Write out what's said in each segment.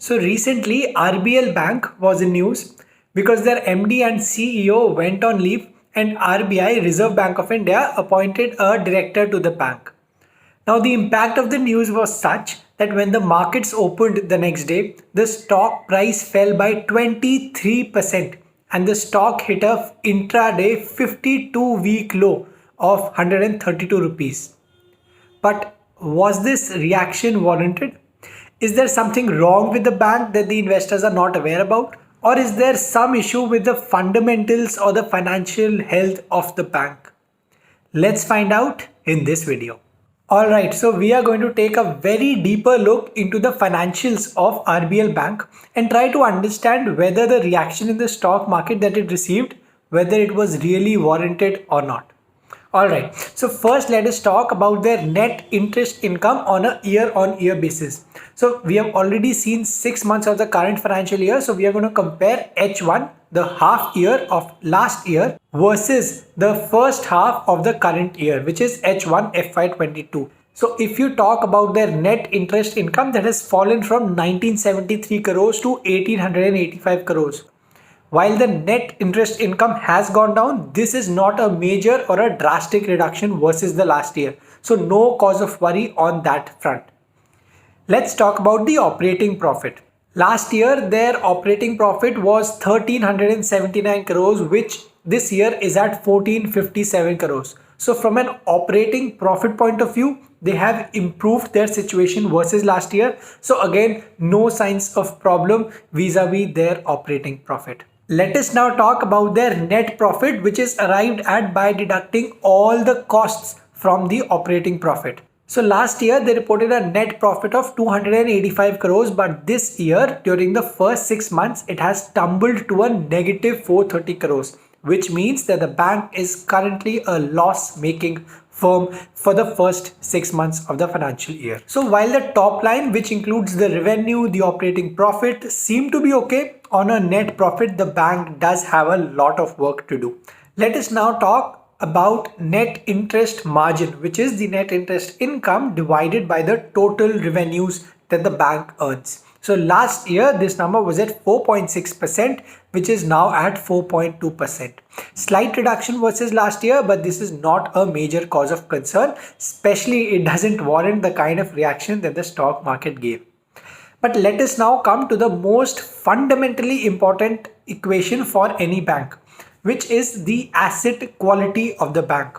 So recently, RBL Bank was in news because their MD and CEO went on leave and RBI, Reserve Bank of India, appointed a director to the bank. Now, the impact of the news was such that when the markets opened the next day, the stock price fell by 23% and the stock hit a intraday 52-week low of 132 rupees. But was this reaction warranted? Is there something wrong with the bank that the investors are not aware about? Or is there some issue with the fundamentals or the financial health of the bank? Let's find out in this video. Alright, so we are going to take a very deeper look into the financials of RBL Bank and try to understand whether the reaction in the stock market that it received, whether it was really warranted or not. Alright, so first let us talk about their net interest income on a year-on-year basis. So we have already seen 6 months of the current financial year. So we are going to compare H1, the half year of last year, versus the first half of the current year, which is H1 FY22. So if you talk about their net interest income, that has fallen from 1973 crores to 1885 crores. While the net interest income has gone down, this is not a major or a drastic reduction versus the last year. So no cause of worry on that front. Let's talk about the operating profit. Last year, their operating profit was 1379 crores, which this year is at 1457 crores. So from an operating profit point of view, they have improved their situation versus last year. So again, no signs of problem vis-a-vis their operating profit. Let us now talk about their net profit, which is arrived at by deducting all the costs from the operating profit. So last year they reported a net profit of 285 crores, but this year during the first 6 months it has tumbled to a negative 430 crores, which means that the bank is currently a loss-making firm for the first 6 months of the financial year. So while the top line, which includes the revenue, the operating profit, seem to be okay, on a net profit the bank does have a lot of work to do. Let us now talk about net interest margin, which is the net interest income divided by the total revenues that the bank earns. So last year this number was at 4.6%, which is now at 4.2%. Slight reduction versus last year, but this is not a major cause of concern, especially it doesn't warrant the kind of reaction that the stock market gave. But let us now come to the most fundamentally important equation for any bank, which is the asset quality of the bank,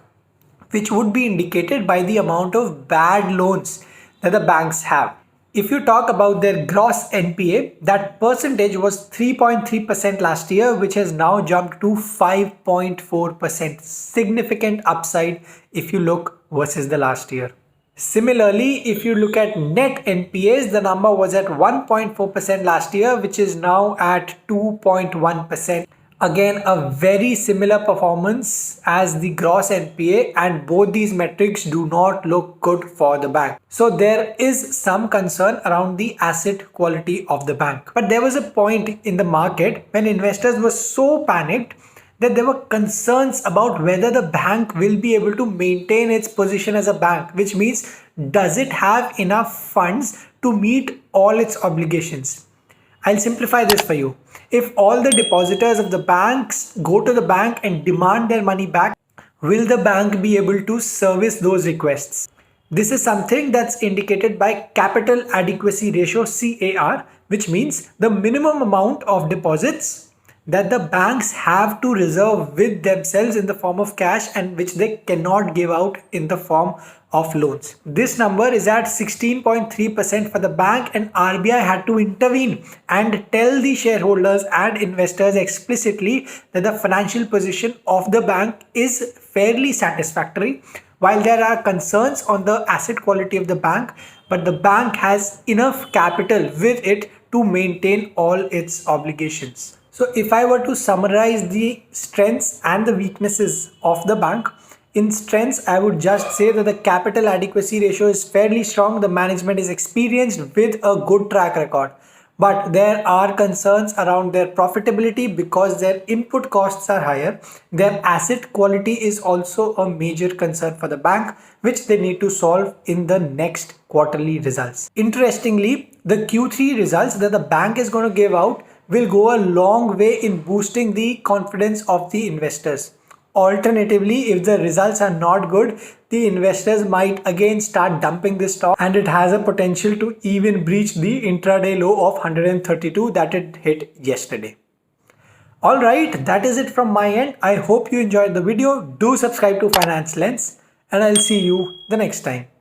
which would be indicated by the amount of bad loans that the banks have. If you talk about their gross NPA, that percentage was 3.3% last year, which has now jumped to 5.4%. Significant upside if you look versus the last year. Similarly, if you look at net NPAs, the number was at 1.4% last year, which is now at 2.1%. Again, a very similar performance as the gross NPA, and both these metrics do not look good for the bank. So there is some concern around the asset quality of the bank. But there was a point in the market when investors were so panicked that there were concerns about whether the bank will be able to maintain its position as a bank, which means does it have enough funds to meet all its obligations. I'll simplify this for you. If all the depositors of the banks go to the bank and demand their money back, will the bank be able to service those requests? This is something that's indicated by capital adequacy ratio, CAR, which means the minimum amount of deposits that the banks have to reserve with themselves in the form of cash and which they cannot give out in the form of loans. This number is at 16.3% for the bank, and RBI had to intervene and tell the shareholders and investors explicitly that the financial position of the bank is fairly satisfactory. While there are concerns on the asset quality of the bank, but the bank has enough capital with it to maintain all its obligations. So if I were to summarize the strengths and the weaknesses of the bank, in strengths, I would just say that the capital adequacy ratio is fairly strong. The management is experienced with a good track record. But there are concerns around their profitability because their input costs are higher. Their asset quality is also a major concern for the bank, which they need to solve in the next quarterly results. Interestingly, the Q3 results that the bank is going to give out will go a long way in boosting the confidence of the investors. Alternatively, if the results are not good, the investors might again start dumping this stock and it has a potential to even breach the intraday low of 132 that it hit yesterday. Alright, that is it from my end. I hope you enjoyed the video. Do subscribe to Finance Lens and I'll see you the next time.